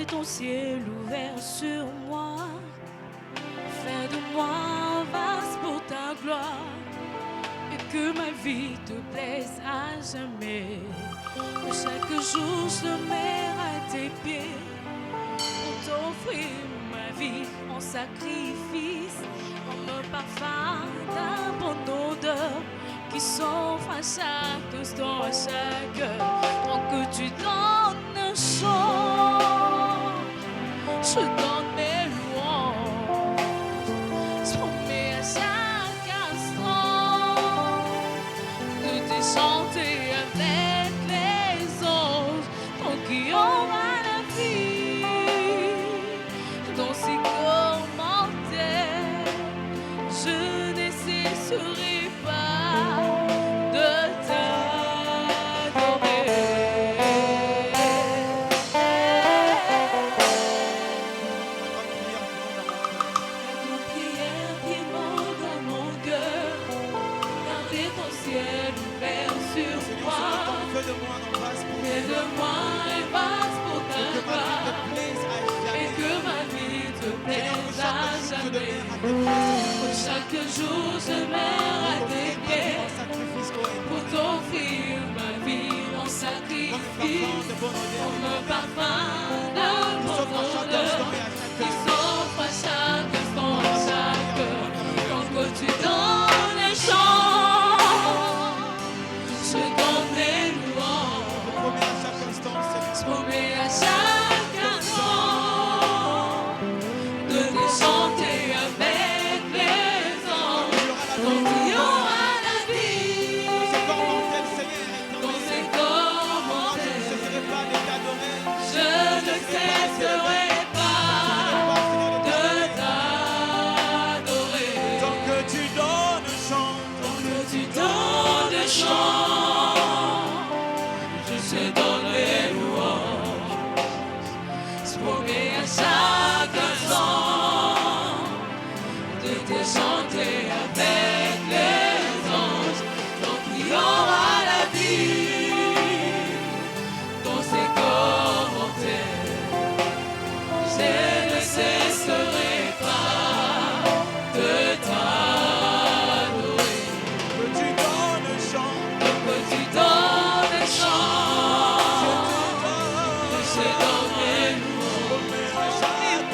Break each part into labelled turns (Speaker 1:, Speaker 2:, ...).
Speaker 1: Ton ciel ouvert sur moi, fais de moi un vase pour ta gloire, et que ma vie te plaise à jamais. Que chaque jour je mets à tes pieds pour t'offrir ma vie en sacrifice, comme un parfum d'un bonne odeur qui s'offre à chaque instant, à chaque heure. Tant que tu donnes chaud, je donne mes louanges, je promets à chaque instant de te chanter avec les anges. Tant qu'il y aura la vie dans ces corps mortels, je ne cesserai pas de t'adorer. Fais-de-moi un vase pour ta gloire, et que ma vie te plaise à jamais. Pour chaque jour je mets à tes pieds pour t'offrir ma vie en sacrifice, comme un parfum d'un bon odeur qui s'offre à chaque instant, à chaque heure. Quand que tu donnes les chants, je donne mes louanges. Je promets à chaque instant de te chanter avec les anges. Quand il y aura la vie dans ces corps mortels, je ne cesserai pas de t'adorer.
Speaker 2: Tant que tu donnes chant,
Speaker 1: Tant que tu donnes chant, je te donnerai louange. Je promets à chaque instant de te chanter avec les anges. Tant qu'il y aura la vie dans ces corps mortels, je ne cesserai pas de t'adorer.
Speaker 2: que tu donnes chant,
Speaker 1: Que tu donnes chant, je donne mes louanges,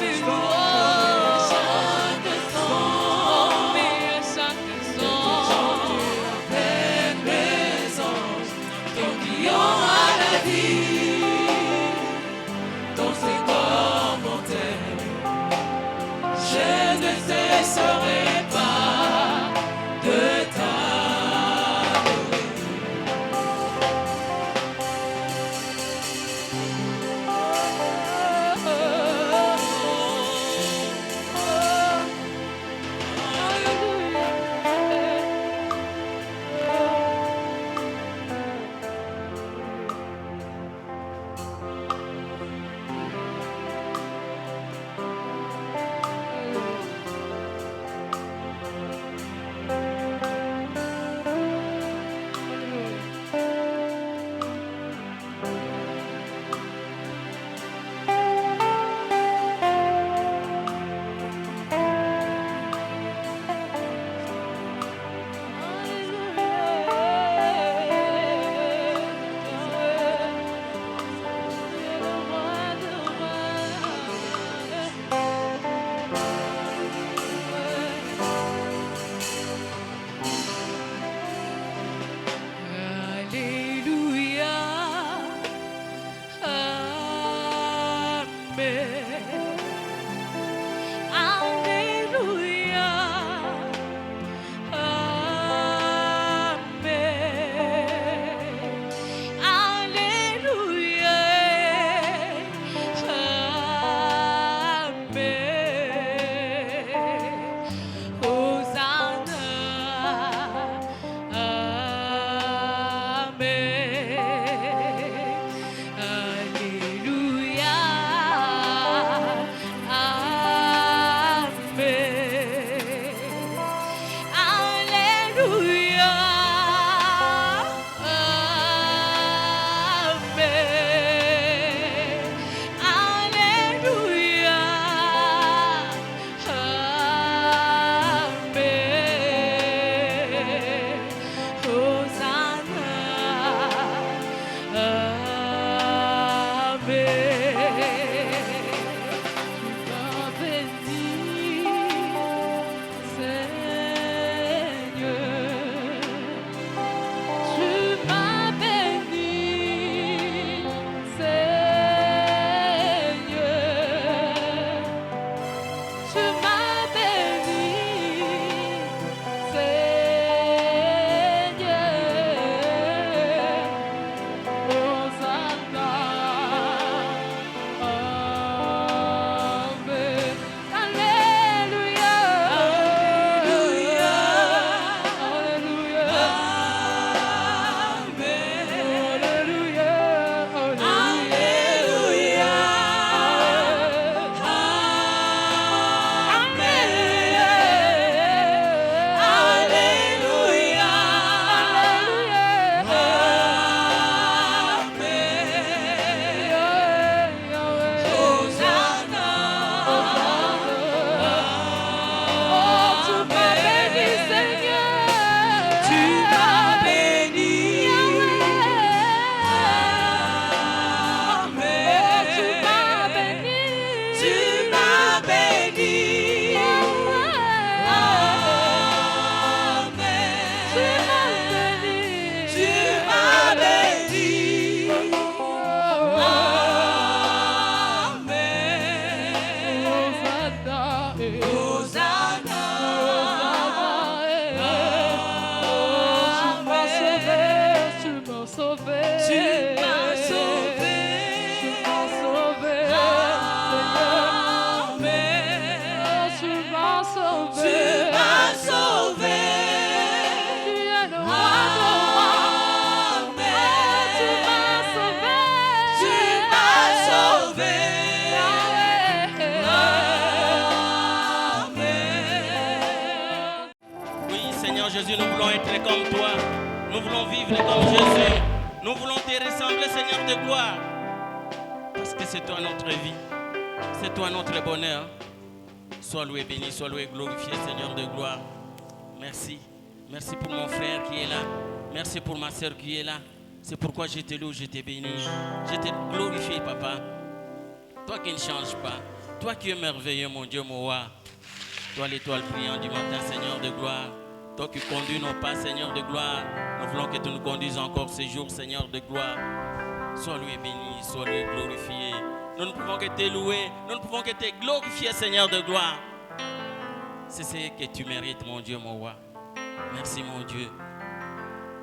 Speaker 1: mes louanges, chaque instant, mais à chaque instant, avec mes anges. Tant qu'il y aura la vie dans ces corps mortels, je ne cesserai pas de t'adorer.
Speaker 3: Jésus, nous voulons être comme toi. Nous voulons vivre comme Jésus. Nous voulons te ressembler, Seigneur de gloire. Parce que c'est toi notre vie. C'est toi notre bonheur. Sois loué, béni, sois loué, glorifié, Seigneur de gloire. Merci. Merci pour mon frère qui est là. Merci pour ma soeur qui est là. C'est pourquoi je te loue, je te bénis. Je te glorifie, papa. Toi qui ne changes pas. Toi qui es merveilleux, mon Dieu, mon roi. Toi l'étoile brillante du matin, Seigneur de gloire. Toi qui conduis nos pas, Seigneur de gloire. Nous voulons que tu nous conduises encore ces jours, Seigneur de gloire. Sois loué, béni, sois loué, glorifié. Nous ne pouvons que te louer. Nous ne pouvons que te glorifier, Seigneur de gloire. C'est ce que tu mérites, mon Dieu, mon roi. Merci, mon Dieu.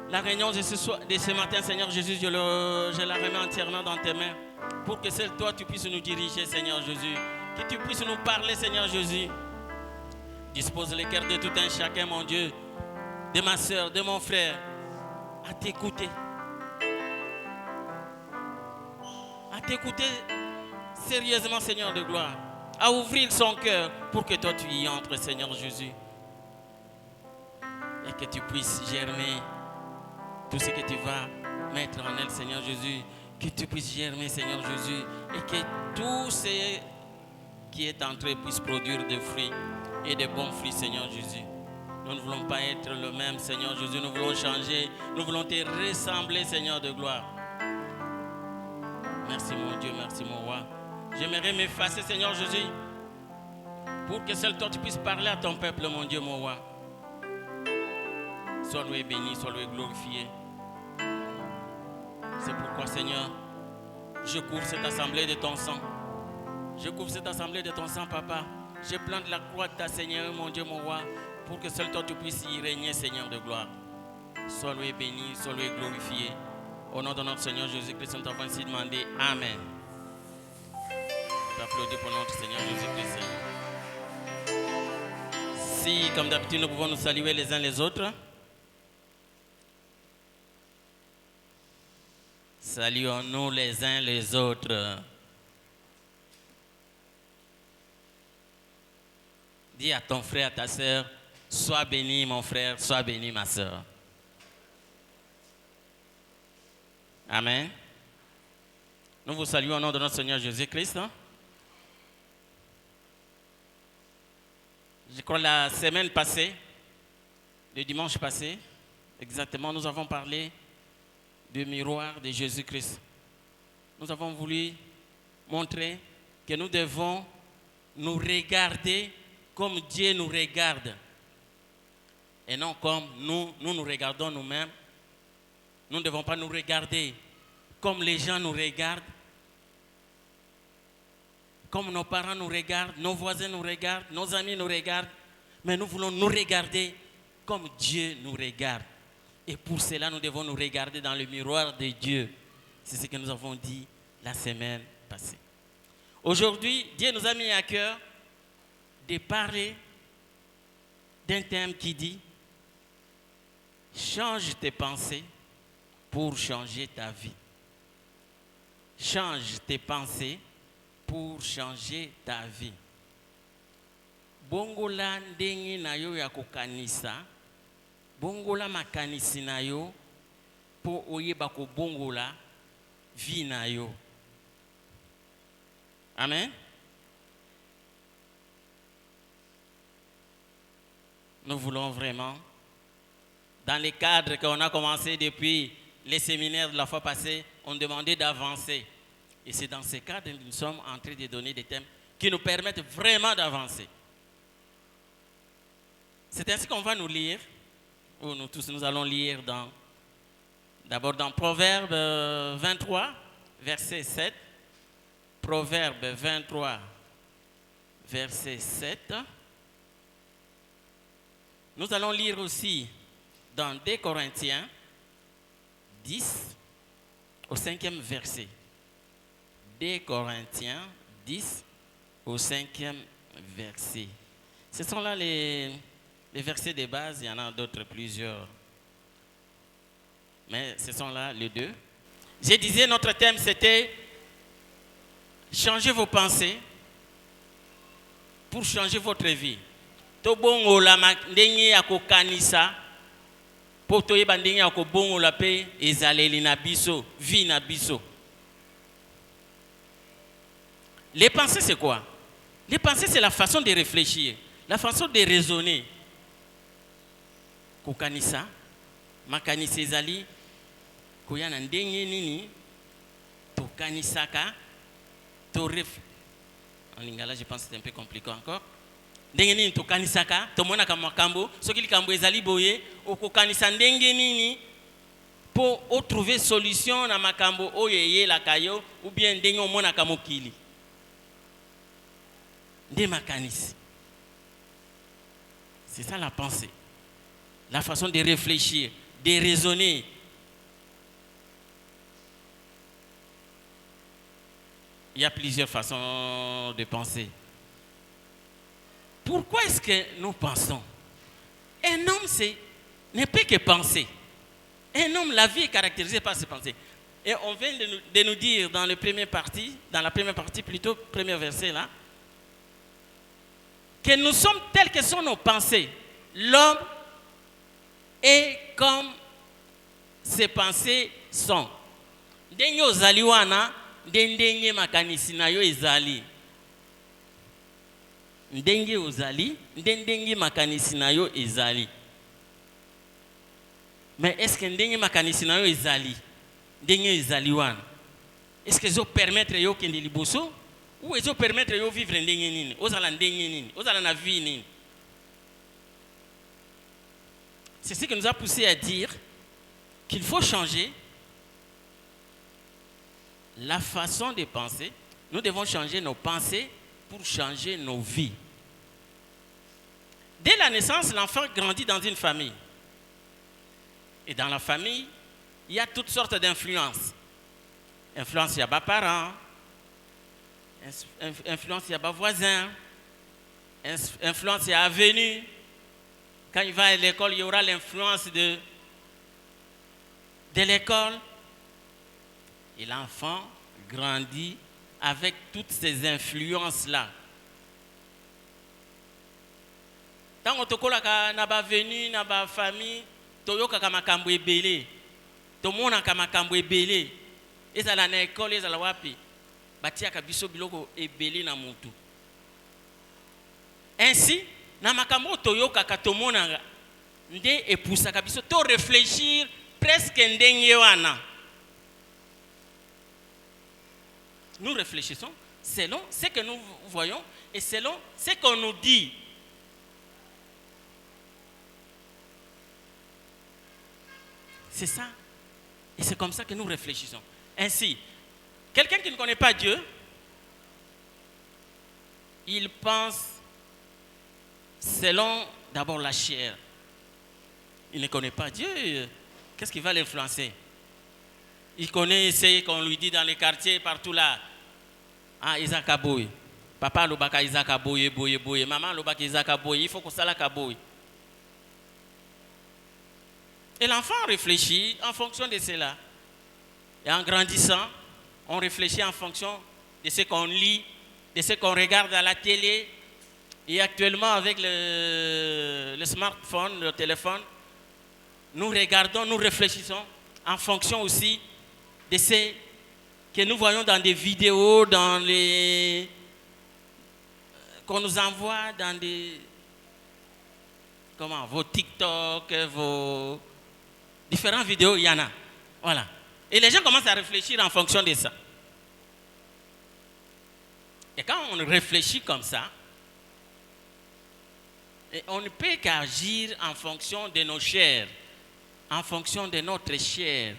Speaker 3: La réunion de ce matin, Seigneur Jésus, je la remets entièrement dans tes mains. Pour que seul toi, tu puisses nous diriger, Seigneur Jésus. Que tu puisses nous parler, Seigneur Jésus. Dispose les cœurs de tout un chacun, mon Dieu. De ma soeur, de mon frère. À t'écouter. À t'écouter sérieusement, Seigneur de gloire. À ouvrir son cœur pour que toi, tu y entres, Seigneur Jésus. Et que tu puisses germer tout ce que tu vas mettre en elle, Seigneur Jésus. Que tu puisses germer, Seigneur Jésus. Et que tout ce qui est entré puisse produire des fruits et des bons fruits, Seigneur Jésus. Nous ne voulons pas être le même, Seigneur Jésus. Nous voulons changer. Nous voulons te ressembler, Seigneur de gloire. Merci, mon Dieu. Merci, mon roi. J'aimerais m'effacer, Seigneur Jésus, pour que seul toi tu puisses parler à ton peuple, mon Dieu, mon roi. Sois loué, béni, sois loué, glorifié. C'est pourquoi, Seigneur, je couvre cette assemblée de ton sang. Je couvre cette assemblée de ton sang, papa. Je plante la croix de ta Seigneur, mon Dieu, mon roi, pour que seul toi tu puisses y régner, Seigneur de gloire. Sois loué, béni, sois loué, glorifié. Au nom de notre Seigneur Jésus-Christ, nous t'avons ainsi demandé. Amen. Applaudis pour notre Seigneur Jésus-Christ. Si, comme d'habitude, nous pouvons nous saluer les uns les autres. Saluons-nous les uns les autres. Dis à ton frère, à ta soeur, sois béni mon frère, sois béni ma soeur. Amen. Nous vous saluons au nom de notre Seigneur Jésus-Christ. Je crois la semaine passée, le dimanche passé, exactement, nous avons parlé du miroir de Jésus-Christ. Nous avons voulu montrer que nous devons nous regarder comme Dieu nous regarde. Et non comme nous nous regardons nous-mêmes. Nous ne devons pas nous regarder comme les gens nous regardent. Comme nos parents nous regardent, nos voisins nous regardent, nos amis nous regardent. Mais nous voulons nous regarder comme Dieu nous regarde. Et pour cela, nous devons nous regarder dans le miroir de Dieu. C'est ce que nous avons dit la semaine passée. Aujourd'hui, Dieu nous a mis à cœur de parler d'un thème qui dit « Change tes pensées pour changer ta vie ». Change tes pensées pour changer ta vie. Bongola ndenge na yo ya kokanisa, bongola makanisi na yo po oyeba ko bongola vie na yo. Amen. Nous voulons vraiment, dans les cadres qu'on a commencé depuis les séminaires de la fois passée, on demandait d'avancer. Et c'est dans ces cadres que nous sommes en train de donner des thèmes qui nous permettent vraiment d'avancer. C'est ainsi qu'on va nous lire, ou nous tous nous allons lire d'abord dans Proverbe 23, verset 7. Proverbe 23, verset 7. Nous allons lire aussi dans 2 Corinthiens 10, au 5e verset. 2 Corinthiens 10 au 5e verset. Ce sont là les versets de base, il y en a d'autres, plusieurs. Mais ce sont là les deux. Je disais, notre thème c'était changer vos pensées pour changer votre vie. Tobongo la ndenge ya kokanisa pour toyeba ndenge ya kobongola pe ezaleli na biso, vie na biso. Les pensées, c'est quoi? Les pensées, c'est la façon de réfléchir, la façon de raisonner. Kokanisa, makanisa ezali, koyana ndenge nini, tokanisaka, en lingala, je pense que c'est un peu compliqué encore. Ndenge nini tokanisaka, tomona kama makambo, soki likambo ezali boye, okokanisa ndenge nini, pour trouver solution na makambo oyeye la kayo, ou bien ndenge omona kama mokili. Des mécanismes. C'est ça la pensée. La façon de réfléchir, de raisonner. Il y a plusieurs façons de penser. Pourquoi est-ce que nous pensons? Un homme ne peut que penser. Un homme, la vie est caractérisée par ses pensées. Et on vient de nous dire dans la première partie plutôt, premier verset là, que nous sommes tels que sont nos pensées. L'homme est comme ses pensées sont. Ndenge ozali wana, ndenge makanisi na yo ezali. Ndenge ozali, ndenge makanisi na yo ezali. Mais est-ce que ndenge makanisi na yo ezali? Ndenge ezali wana? Est-ce que zo permettre yo kende liboso? Ou est-ce permettre de vivre ndenge nini? Ozala ndenge nini? Ozala na vie nini? C'est ce qui nous a poussé à dire qu'il faut changer la façon de penser. Nous devons changer nos pensées pour changer nos vies. Dès la naissance, l'enfant grandit dans une famille. Et dans la famille, il y a toutes sortes d'influences. Influence, il y a des parents. Influence, il y a des voisins. Influence, il y a avenue. Quand il va à l'école, il y aura l'influence de l'école. Et l'enfant grandit avec toutes ces influences-là. Tant que tu as une avenue, une famille, tu as makambo ebele. Tu as makambo ebele. Et ça la l'école, et ça la wapi. Batia kabiso biloko ebele na mutu. Ainsi, na makambo toyoka katomona nde epusa kabiso to réfléchir presque ndenge wana. Nous réfléchissons selon ce que nous voyons et selon ce qu'on nous dit. C'est ça. Et c'est comme ça que nous réfléchissons. Ainsi, quelqu'un qui ne connaît pas Dieu, il pense selon d'abord la chair. Il ne connaît pas Dieu. Qu'est-ce qui va l'influencer? Il connaît ce qu'on lui dit dans les quartiers, partout là. Ah, Isaac Aboy. Papa lobaka Isaac Aboy, boye, boye. Maman lobaka Isaac Aboy. Il faut que ça la kaboy. Et l'enfant réfléchit en fonction de cela. Et en grandissant, on réfléchit en fonction de ce qu'on lit, de ce qu'on regarde à la télé. Et actuellement, avec le smartphone, le téléphone, nous regardons, nous réfléchissons en fonction aussi de ce que nous voyons dans des vidéos, qu'on nous envoie dans des... Vos TikTok, vos différentes vidéos, il y en a. Voilà. Et les gens commencent à réfléchir en fonction de ça. Et quand on réfléchit comme ça, on ne peut qu'agir en fonction de nos chairs, en fonction de notre chair.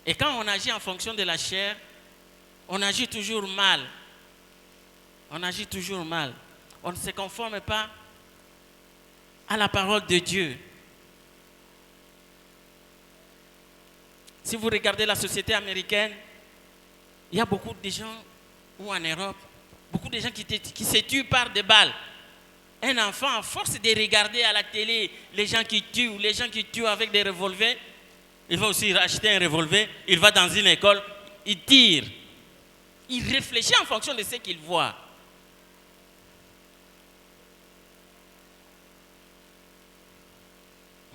Speaker 3: Et quand on agit en fonction de la chair, on agit toujours mal. On agit toujours mal. On ne se conforme pas à la parole de Dieu. Si vous regardez la société américaine, il y a beaucoup de gens, ou en Europe, beaucoup de gens qui se tuent par des balles. Un enfant, à force de regarder à la télé les gens qui tuent avec des revolvers, il va aussi racheter un revolver, il va dans une école, il tire. Il réfléchit en fonction de ce qu'il voit.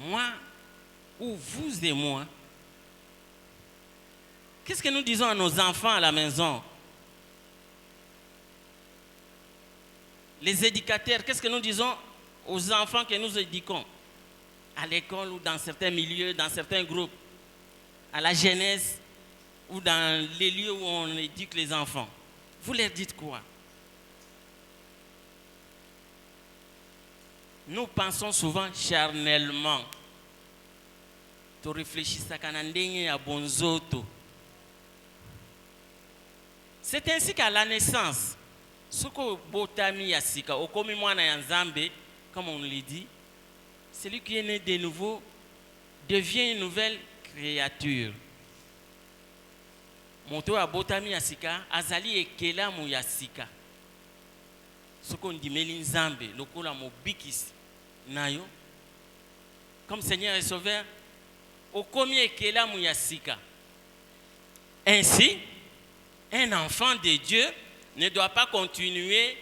Speaker 3: moi ou vous et moi, qu'est-ce que nous disons à nos enfants à la maison? Les éducateurs, qu'est-ce que nous disons aux enfants que nous éduquons? À l'école ou dans certains milieux, dans certains groupes, à la jeunesse ou dans les lieux où on éduque les enfants. Vous leur dites quoi? Nous pensons souvent charnellement. Tu réfléchis à kanandenge à bonzoto. C'est ainsi qu'à la naissance, ce que botami yasika, okomi mwana ya Nzambe, comme on le dit, celui qui est né de nouveau devient une nouvelle créature. Moto a botami yasika, azali ekela mu yasika. Ce qu'on dit meli Nzambe, lokola mobikisi nayo, comme Seigneur et Sauveur, okomi ekela mu yasika. Ainsi, un enfant de Dieu ne doit pas continuer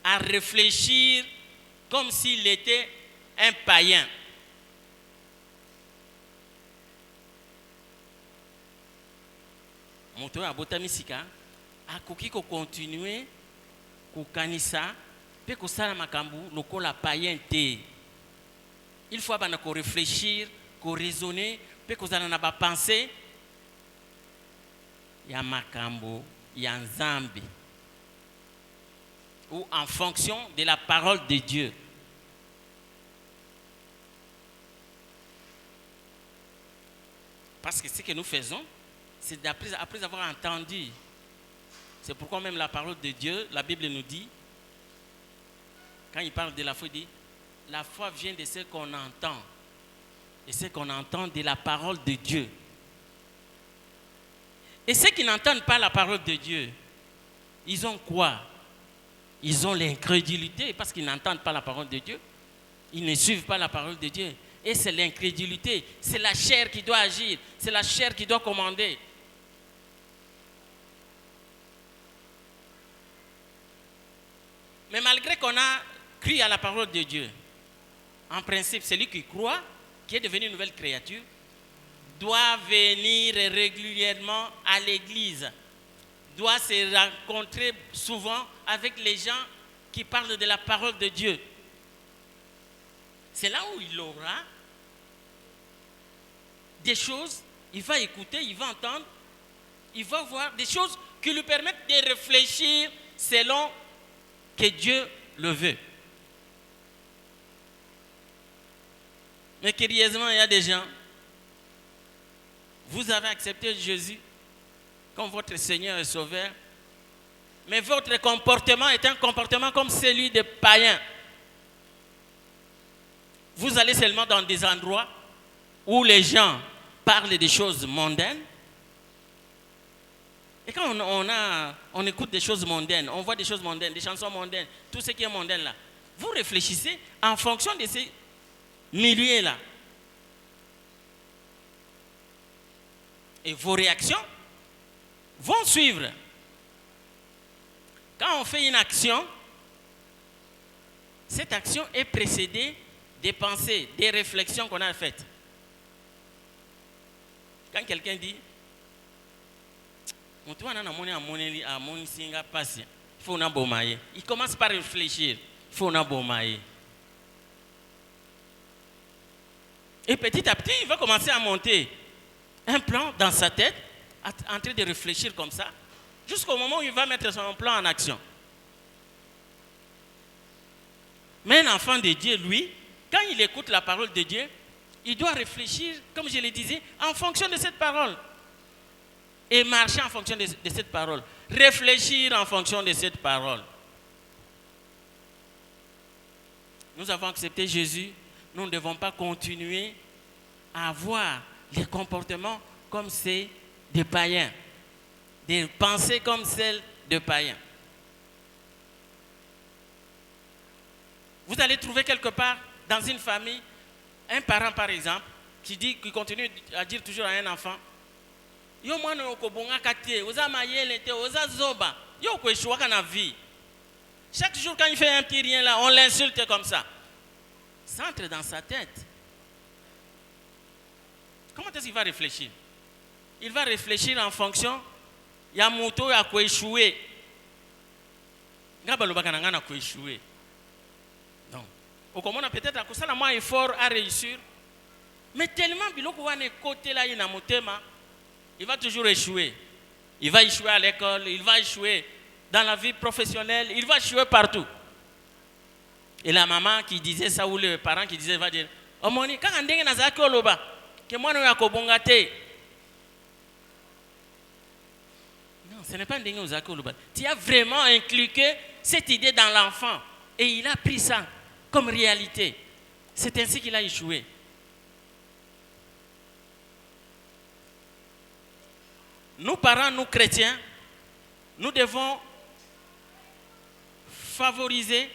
Speaker 3: à réfléchir comme s'il était un païen. Moto ya botami sika akoki ko continuer ko kanisa pe ko sala makambu lokola païen te. Il faut bana ko réfléchir, ko raisonner, pe ko zala na ba penser ya makambu ya Nzambe ou en fonction de la parole de Dieu. Parce que ce que nous faisons, c'est après avoir entendu. C'est pourquoi même la parole de Dieu, la Bible nous dit, quand il parle de la foi, il dit, la foi vient de ce qu'on entend. Et ce qu'on entend de la parole de Dieu. Et ceux qui n'entendent pas la parole de Dieu, ils ont quoi? Ils ont l'incrédulité parce qu'ils n'entendent pas la parole de Dieu. Ils ne suivent pas la parole de Dieu. Et c'est l'incrédulité. C'est la chair qui doit agir. C'est la chair qui doit commander. Mais malgré qu'on a cru à la parole de Dieu, en principe, celui qui croit, qui est devenu une nouvelle créature, doit venir régulièrement à l'église, doit se rencontrer souvent avec les gens qui parlent de la parole de Dieu. C'est là où il aura des choses, il va écouter, il va entendre, il va voir des choses qui lui permettent de réfléchir selon que Dieu le veut. Mais curieusement, il y a des gens, vous avez accepté Jésus comme votre Seigneur et Sauveur, mais votre comportement est un comportement comme celui des païens. Vous allez seulement dans des endroits où les gens parlent des choses mondaines. Et quand on écoute des choses mondaines, on voit des choses mondaines, des chansons mondaines, tout ce qui est mondaine là, vous réfléchissez en fonction de ces milieux là. Et vos réactions vont suivre. Quand on fait une action, cette action est précédée des pensées, des réflexions qu'on a faites. Quand quelqu'un dit, il commence par réfléchir. Il faut et petit à petit, il va commencer à monter un plan dans sa tête, en train de réfléchir comme ça, jusqu'au moment où il va mettre son plan en action. Mais un enfant de Dieu, lui, quand il écoute la parole de Dieu, il doit réfléchir, comme je le disais, en fonction de cette parole. Et marcher en fonction de cette parole. Réfléchir en fonction de cette parole. Nous avons accepté Jésus. Nous ne devons pas continuer à avoir les comportements comme ceux des païens. Des pensées comme celles des païens. Vous allez trouver quelque part dans une famille un parent par exemple qui continue à dire toujours à un enfant, yo mwana okobonga katie, oza mayele te, oza zoba, yo ko échouaka na vie. Chaque jour quand il fait un petit rien là, on l'insulte comme ça. Ça entre dans sa tête. comment est-ce qu'il va réfléchir? Il va réfléchir en fonction. Il y a moto à quoi échouer. Donc, au comment peut-être à ça, moins effort à réussir. Mais tellement, il va toujours échouer. Il va échouer à l'école, il va échouer dans la vie professionnelle, il va échouer partout. Et la maman qui disait ça, ou les parents qui disaient, va dire, oh mon Dieu, quand on dit que moi, nous avons bongate. Non, ce n'est pas un dingue aux akoloba. Tu as vraiment inculqué cette idée dans l'enfant. Et il a pris ça comme réalité. C'est ainsi qu'il a échoué. Nous, parents, nous, chrétiens, nous devons favoriser,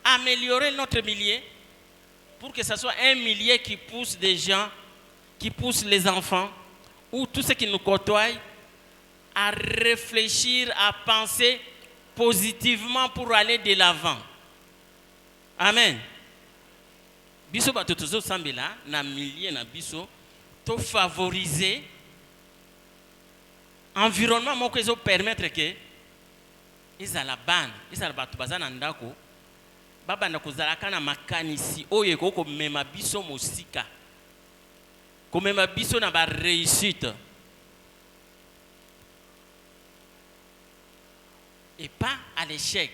Speaker 3: améliorer notre milieu pour que ce soit un milieu qui pousse des gens, qui pousse les enfants, ou tous ceux qui nous côtoient, à réfléchir, à penser positivement pour aller de l'avant. Amen. Biso ba totozo sambela na milieu na biso to favoriser environnement moko ezo permettre que ezala bana ezala bato bazana ndako babanda kozalaka na makanisi oyo ekoko mema biso mosika komema biso na ba réussite et pas à l'échec.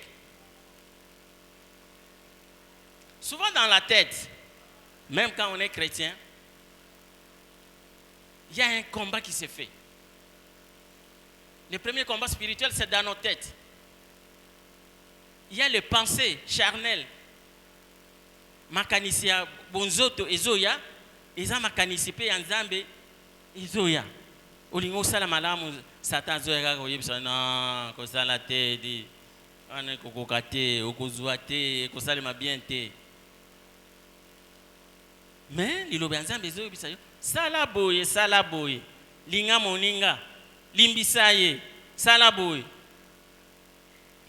Speaker 3: Souvent dans la tête, même quand on est chrétien, il y a un combat qui se fait. Le premier combat spirituel, c'est dans nos têtes. Il y a les pensées charnelles. Makanisia bonzoto ezoya, eza makanisi pe yanzambe ezoya. Olingo sala malamu Satan zoya ko yebisa na ko sala te di ana ko kokate okozwa te ko sala bien te. Mais lilobi yanzambe ezoya bisa yo sala boye linga moninga limbisa ye sala boye.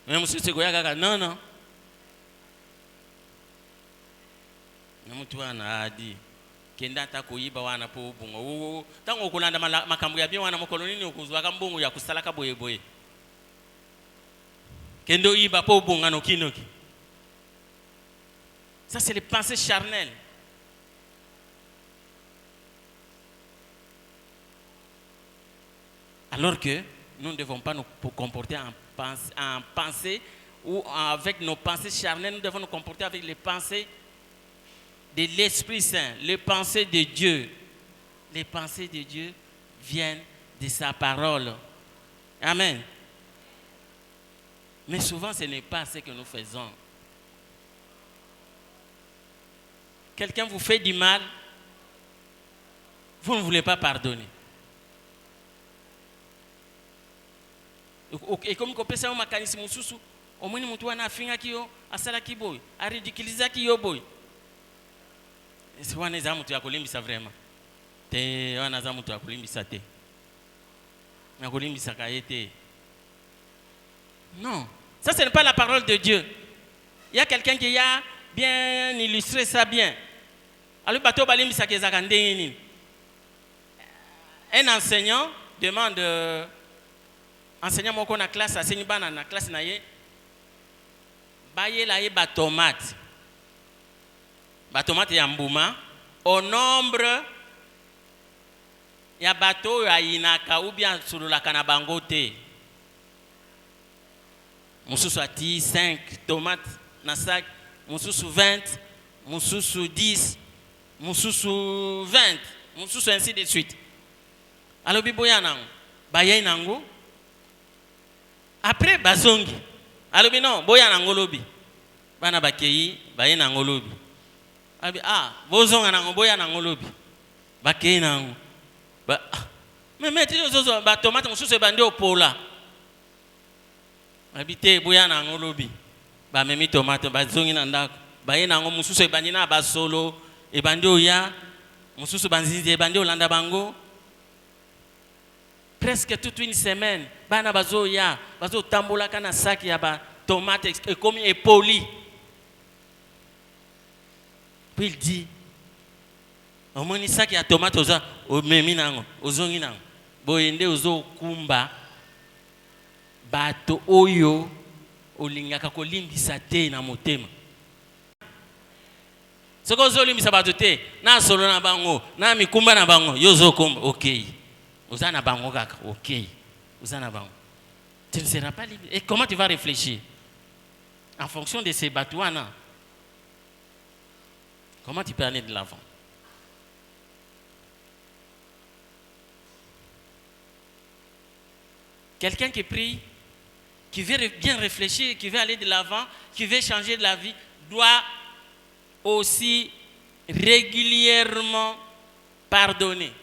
Speaker 3: Même si c'est quoi kaka non mtu ana adi kenda ta koyiba wana po bungo tango okulanda makambo ya bien wana mokolo nini okuzwa ka mbongo ya kusalaka boye kendo yiba po bunga no kinoki. Ça c'est les pensées charnelles. Alors que nous ne devons pas nous comporter en pensée ou avec nos pensées charnelles, nous devons nous comporter avec les pensées de l'Esprit Saint, les pensées de Dieu. Les pensées de Dieu viennent de sa parole. Amen. Mais souvent, ce n'est pas ce que nous faisons. Quelqu'un vous fait du mal, vous ne voulez pas pardonner. Et comme on peut savoir makanisi mususu, au moins mutu wana afinga kiyo, asala kiboy, a ridiculiser kiyo boy. C'est wana za mutu ya kolimbisa vraiment. Te wana za mutu ya kolimbisa te. Na kolimbisa kayete. Non, ça ce n'est pas la parole de Dieu. Il y a quelqu'un qui a bien illustré ça bien. Alors bato balimbisa kezaka ndenge. Un enseignant demande enseignant moko na classe enseigne bana na classe na ye baye la ye ba tomate ya mbuma au nombre ya bato ya inaka ou bien sululaka na bango te mususu ati 5 tomates na sac mususu 20 mususu 10 mususu 20 mususu ainsi de suite. Alors biboya nango baye nango. Après bazongi alobi non boya na ngolobi bana bakeyi baye na ngolobi abi bozonga na boya na ngolobi bakeyi na ngo mais meti zozo ba tomate mususu bande opola abite boya na ngolobi ba memi tomate bazongi na ndako baye na ngo mususu bandi na basolo e bande oya mususu banzinzi e bande olanda bango. Presque toute une semaine, bana bazo ya, bazo tambola kana sac ya ba tomate et comme est poli. Puis il dit, omoni saki ya tomate oza omemi nango ozongi nango boyende ozokumba bato oyo olingaka kolimbisa te na motema. Soko ozolimbisa bato te na solo na bango na mikumba na bango yo ozokumba ok oza na bango kaka ok oza na bango. Tu ne seras pas libre. Et comment tu vas réfléchir en fonction de ces batouana? Comment tu peux aller de l'avant? Quelqu'un qui prie, qui veut bien réfléchir, qui veut aller de l'avant, qui veut changer de la vie, doit aussi régulièrement pardonner.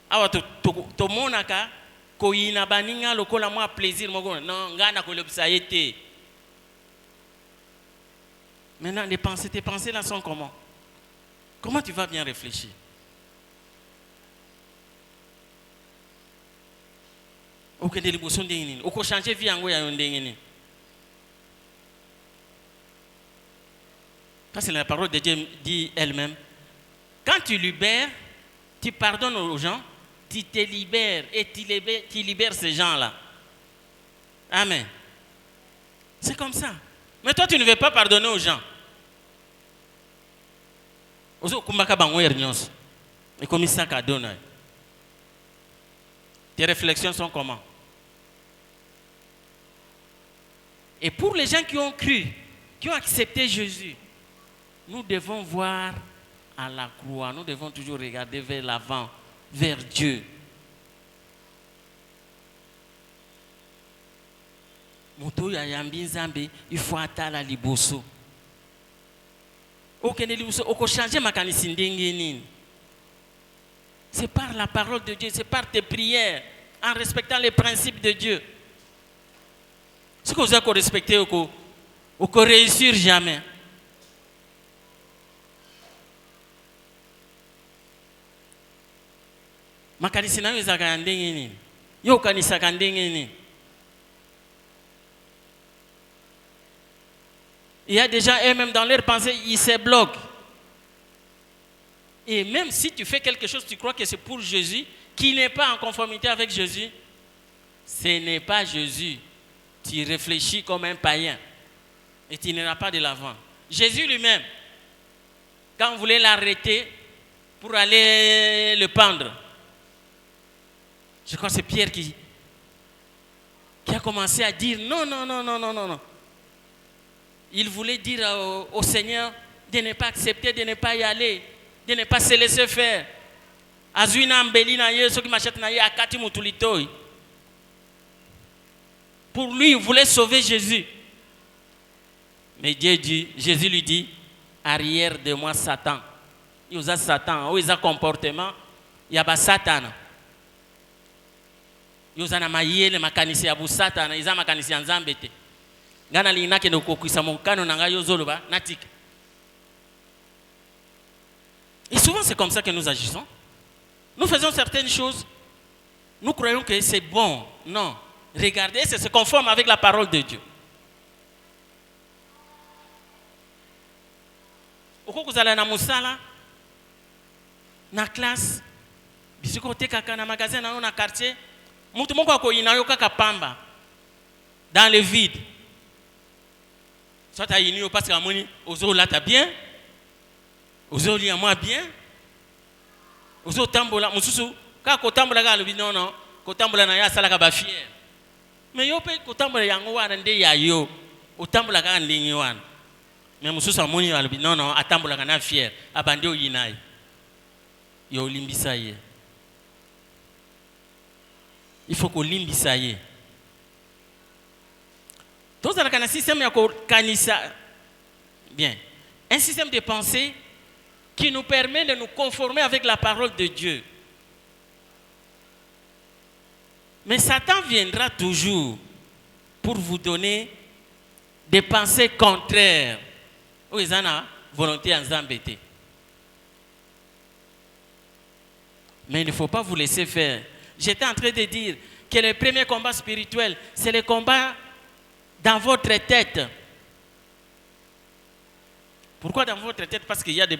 Speaker 3: Awa to monaka ko ina baninga lokola moi plaisir moko non ngana ko lobisa yete. Maintenant tes pensées là sont comment? Comment tu vas bien réfléchir? Ok, des liboson d'ingénie. Oko changer vie en goya d'ingénie. Parce que la parole de Dieu dit elle-même. Quand tu libères, tu pardonnes aux gens, tu te libères et tu libères ces gens-là. Amen. C'est comme ça. Mais toi, tu ne veux pas pardonner aux gens. Tes réflexions sont comment? Et pour les gens qui ont cru, qui ont accepté Jésus, nous devons voir à la croix, nous devons toujours regarder vers l'avant, vers Dieu. Moto ya yambi nzambe, il faut atala liboso. Okende liboso, oko changer makanisi ndenge nini. C'est par la parole de Dieu, c'est par tes prières, en respectant les principes de Dieu. Ce que vous avez respecté, vous ne réussir jamais. Makanisi na yo ezaka ndenge nini? Yo kanisaka ndenge nini? Il y a déjà eux-mêmes dans leurs pensées, ils se bloquent. Et même si tu fais quelque chose, tu crois que c'est pour Jésus, qui n'est pas en conformité avec Jésus, ce n'est pas Jésus. Tu réfléchis comme un païen et tu n'iras pas de l'avant. Jésus lui-même, quand on voulait l'arrêter pour aller le pendre, je crois que c'est Pierre qui a commencé à dire non, non, non, non, non, non, non. Il voulait dire au Seigneur de ne pas accepter, de ne pas y aller, de ne pas se laisser faire. Pour lui, il voulait sauver Jésus. Mais Jésus lui dit, arrière de moi Satan. Il a Satan, il a comportement, il y a Satan. Il y a maïele makanisi ya Satan, il y a makanisi ya Nzambete. Gana lina ke nokokwisa monkano nanga yozoloba natika. Et souvent c'est comme ça que nous agissons. Nous faisons certaines choses, nous croyons que c'est bon. Non, regardez, c'est se conforme avec la parole de Dieu. Oko kuzala na musala na classe bisiko tekaka na magasin na na quartier, mutu moko akoyina yo kaka pamba dans le vide. Soit tu as une parce que ozo là tu bien, ozo li moi bien, ozo tambola mususu ka ko tambola ga lobi non non, ko tambola na ya sala ka ba fier. Mais yo pe ko tambola yango wana nde ya yo, o tambola ka ndingi wana. Mais mususu amoni ya lobi non non, atambola ka na fier, abande oyinai. Yo limbisa ye. Il faut ko limbisa ye. Un système bien, un système de pensée qui nous permet de nous conformer avec la parole de Dieu. Mais Satan viendra toujours pour vous donner des pensées contraires aux volonté en zambété. Mais il ne faut pas vous laisser faire. J'étais en train de dire que le premier combat spirituel, c'est le combat dans votre tête. Pourquoi dans votre tête? Parce qu'il y a des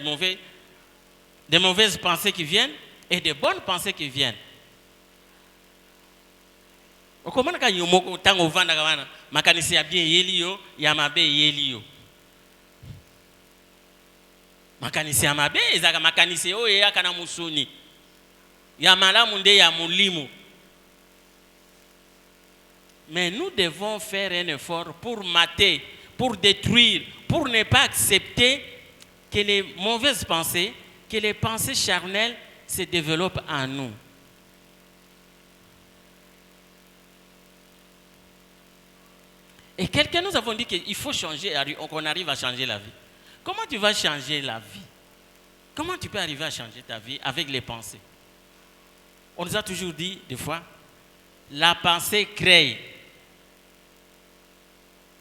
Speaker 3: mauvaises pensées qui viennent et des bonnes pensées qui viennent. Comment est-ce que vous avez makanisi ya bien yeliyo ya mabe yeliyo? Makanisi ya mabe ezaka makanisi oyo ya kana musuni. Ya malamu nde ya mulimu. Mais nous devons faire un effort pour mater, pour détruire, pour ne pas accepter que les mauvaises pensées, que les pensées charnelles se développent en nous. Et quelqu'un nous avons dit qu'il faut changer, qu'on arrive à changer la vie. Comment tu vas changer la vie? Comment tu peux arriver à changer ta vie avec les pensées? On nous a toujours dit, des fois, la pensée crée.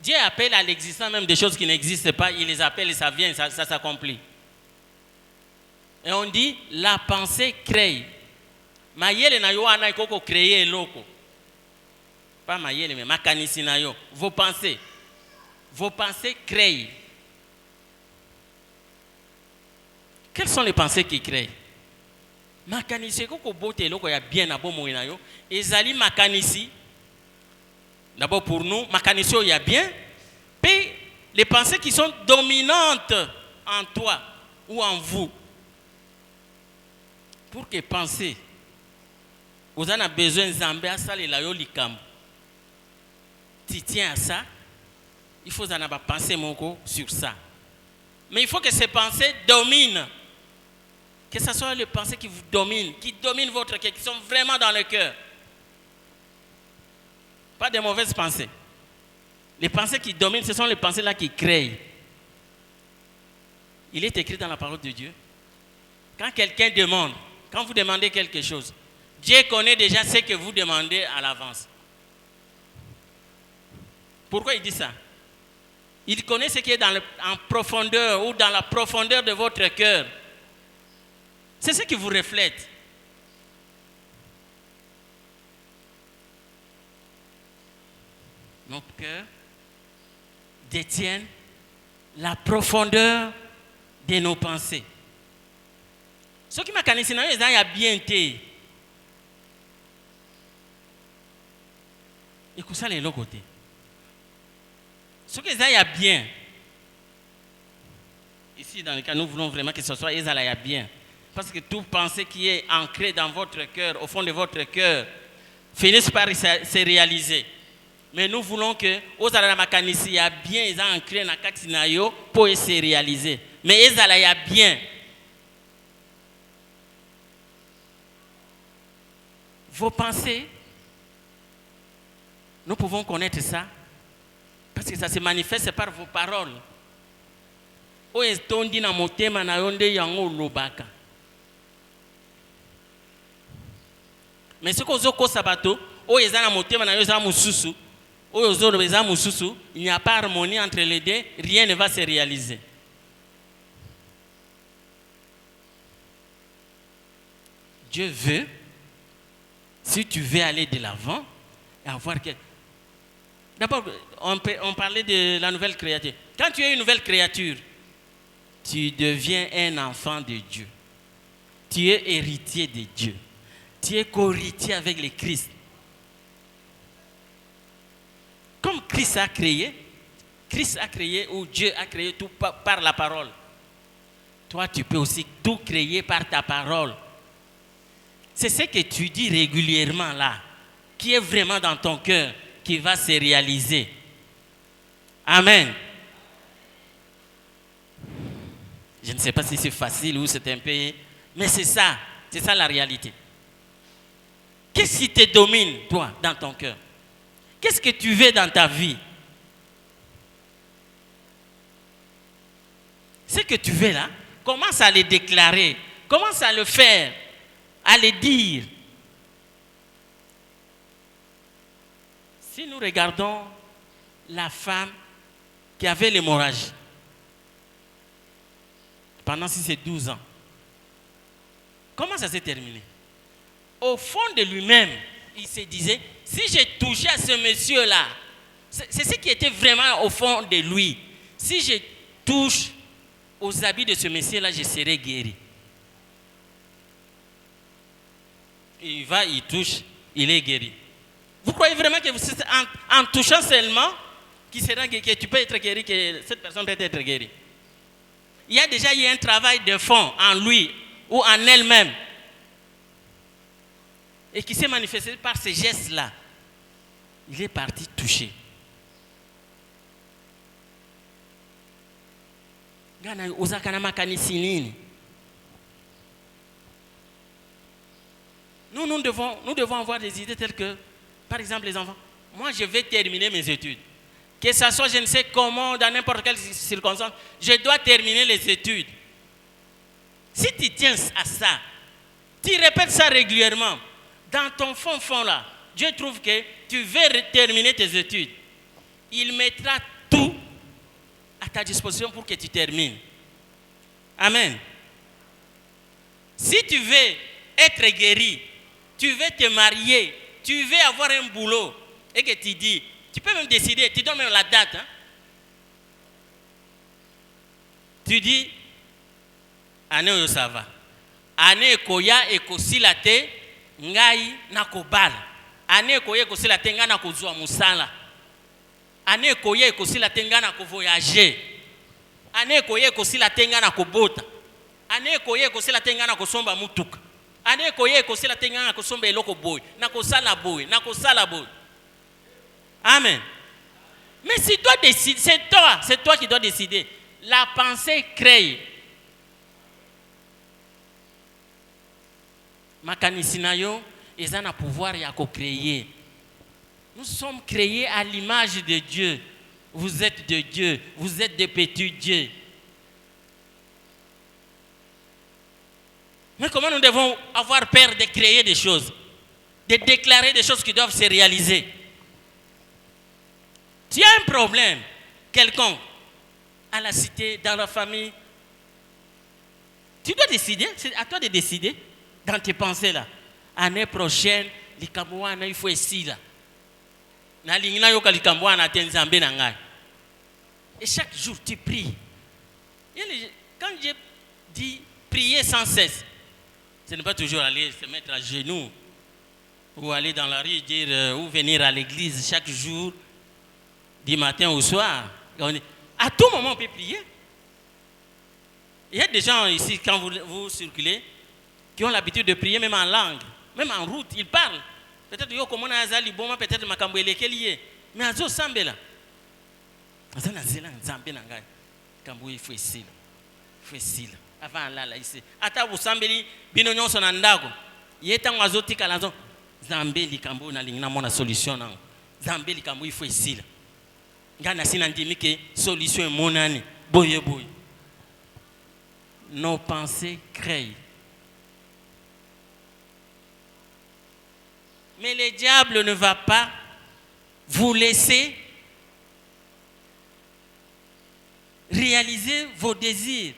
Speaker 3: Dieu appelle à l'existence même des choses qui n'existent pas, il les appelle et ça vient, ça s'accomplit. Et on dit, la pensée crée. Mayele na yo ana ikoko créer loko. Pas mayele, mais makanisi na yo. Vos pensées créent. Quelles sont les pensées qui créent? Makanisi koko bote loko ya bien na bomo na yo. Ezali makanisi. D'abord pour nous, makanisi il y a bien. Puis les pensées qui sont dominantes en toi ou en vous. Pour que penser, vous en avez besoin Zambé à ça les layo likambo. Tu tiens à ça, il faut en avoir pensé sur ça. Mais il faut que ces pensées dominent. Que ce soit les pensées qui vous dominent, qui dominent votre cœur, qui sont vraiment dans le cœur. Pas de mauvaises pensées. Les pensées qui dominent, ce sont les pensées-là qui créent. Il est écrit dans la parole de Dieu. Quand quelqu'un demande, quand vous demandez quelque chose, Dieu connaît déjà ce que vous demandez à l'avance. Pourquoi il dit ça? Il connaît ce qui est en profondeur ou dans la profondeur de votre cœur. C'est ce qui vous reflète. Notre cœur détient la profondeur de nos pensées. Ce qui m'a canissé, il y a bien été. Et que ça, les l'autre côté. Ce qui est bien. Ici, dans le cas, nous voulons vraiment que ce soit bien. Parce que toute pensée qui est ancrée dans votre cœur, au fond de votre cœur, finisse par se réaliser. Mais nous voulons que, aux alamakanisi, il y a bien, ils ont ancré dans le katinayo pour se réaliser. Mais ils ont bien. Vos pensées, nous pouvons connaître ça parce que ça se manifeste par vos paroles. Mais ce que vous sabato, il n'y a pas harmonie entre les deux, rien ne va se réaliser. Dieu veut, si tu veux aller de l'avant, et avoir quelque... D'abord, on parlait de la nouvelle créature. Quand tu es une nouvelle créature, tu deviens un enfant de Dieu. Tu es héritier de Dieu. Tu es co-héritier avec le Christ. Comme Christ a créé ou Dieu a créé tout par la parole. Toi, tu peux aussi tout créer par ta parole. C'est ce que tu dis régulièrement là, qui est vraiment dans ton cœur, qui va se réaliser. Amen. Je ne sais pas si c'est facile ou c'est un peu... Mais c'est ça la réalité. Qu'est-ce qui te domine, toi, dans ton cœur? Qu'est-ce que tu veux dans ta vie? Ce que tu veux là, commence à le déclarer, commence à le faire, à le dire. Si nous regardons la femme qui avait l'hémorragie pendant 6 et 12 ans, comment ça s'est terminé? Au fond de lui-même, il se disait, si j'ai touché à ce monsieur-là, c'est ce qui était vraiment au fond de lui. Si je touche aux habits de ce monsieur-là, je serai guéri. Il va, il touche, il est guéri. Vous croyez vraiment que c'est en touchant seulement que tu peux être guéri, que cette personne peut être guérie? Il y a déjà eu un travail de fond en lui ou en elle-même et qui s'est manifesté par ces gestes-là. Il est parti toucher. Nous devons avoir des idées telles que, par exemple, les enfants, moi je vais terminer mes études. Que ce soit je ne sais comment, dans n'importe quelle circonstance, je dois terminer les études. Si tu tiens à ça, tu répètes ça régulièrement, dans ton fond là, Dieu trouve que tu veux terminer tes études. Il mettra tout à ta disposition pour que tu termines. Amen. Si tu veux être guéri, tu veux te marier, tu veux avoir un boulot, et que tu dis, tu peux même décider, tu donnes même la date. Hein? Tu dis, année où ça va. Année koya et kosilate, ngai na kobal. Année koya kosilate ngai na kozwa musala. Année koya kosilate ngai na voyager. Année koya kosilate ngai na kobota. Année koya kosilate ngai na kosomba mutuka. Année koya kosilate ngai na kosomba eloko boy, na kosala boy, na kosala boy. Amen. Mais si toi décides, c'est toi qui dois décider. La pensée crée. Makanisinayo, ils ont un pouvoir à créer. Nous sommes créés à l'image de Dieu. Vous êtes de Dieu. Vous êtes des petits dieux. Mais comment nous devons avoir peur de créer des choses, de déclarer des choses qui doivent se réaliser? Tu as un problème quelconque à la cité, dans la famille. Tu dois décider, c'est à toi de décider dans tes pensées là. Année prochaine, il faut ici là. Et chaque jour, tu pries. Quand je dis prier sans cesse, ce n'est pas toujours aller se mettre à genoux ou aller dans la rue dire ou venir à l'église chaque jour. Du matin au soir. À tout moment, on peut prier. Il y a des gens ici, quand vous circulez, qui ont l'habitude de prier même en langue, même en route. Ils parlent. Peut-être yo comme on a azali bon, peut-être makambo elekelié. Mais azo sambela. Azana zela nzambe nangai. Kambo il faut ici. Il faut ici. Avant là ici. Ata vous sambeli bino nyonso na ndako. Yeta ngazo tika lazo. Zambe likambo na lingina mona solution nango. Zambe likambo il faut ici. Ngana sina ndimi ke solution monani boye boye. Nos pensées créent. Mais le diable ne va pas vous laisser réaliser vos désirs.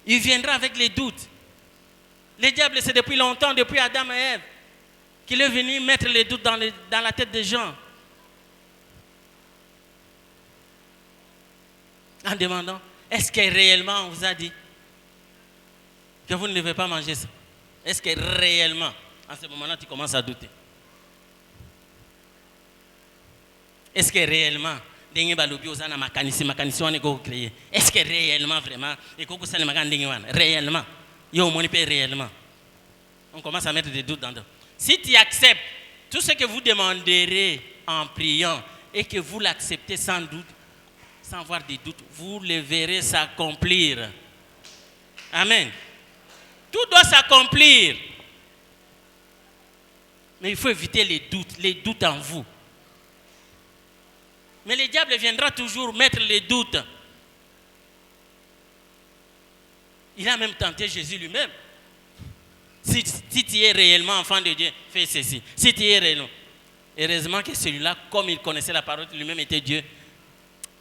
Speaker 3: Il viendra avec les doutes. Le diable, c'est depuis longtemps, depuis Adam et Ève, qu'il est venu mettre les doutes dans la tête des gens. En demandant, est-ce que réellement on vous a dit que vous ne devez pas manger ça? Est-ce que réellement, en ce moment-là, tu commences à douter? Est-ce que réellement, est-ce que réellement, vraiment, réellement, réellement, on commence à mettre des doutes dedans. Si tu acceptes tout ce que vous demanderez en priant et que vous l'acceptez sans doute, sans avoir des doutes, vous le verrez s'accomplir. Amen. Tout doit s'accomplir. Mais il faut éviter les doutes en vous. Mais le diable viendra toujours mettre les doutes. Il a même tenté Jésus lui-même. Si tu es réellement enfant de Dieu, fais ceci. Si tu es réellement. Heureusement que celui-là, comme il connaissait la parole, lui-même était Dieu.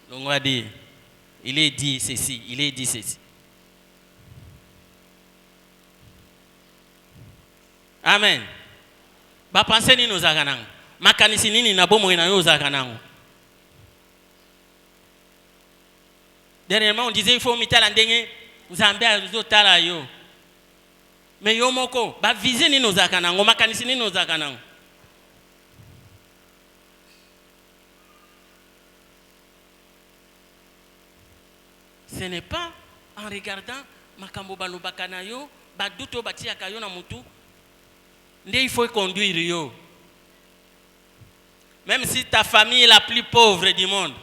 Speaker 3: Donc on va dire, il est dit ceci, il est dit ceci. Amen. Ba pensez ni nous aganang. Makanisi ni na bomo ina yo zaganang. Dernièrement, on disait il faut mitala ndenge Zambé azotala yo. Mais yo moko, ba viser ni nozaka nango, makanisi ni nozaka nango. Ce n'est pas en regardant makambo balobaka na yo, baduto batiaka yo na mutu, nde il faut conduire yo. Même si ta famille est la plus pauvre du monde,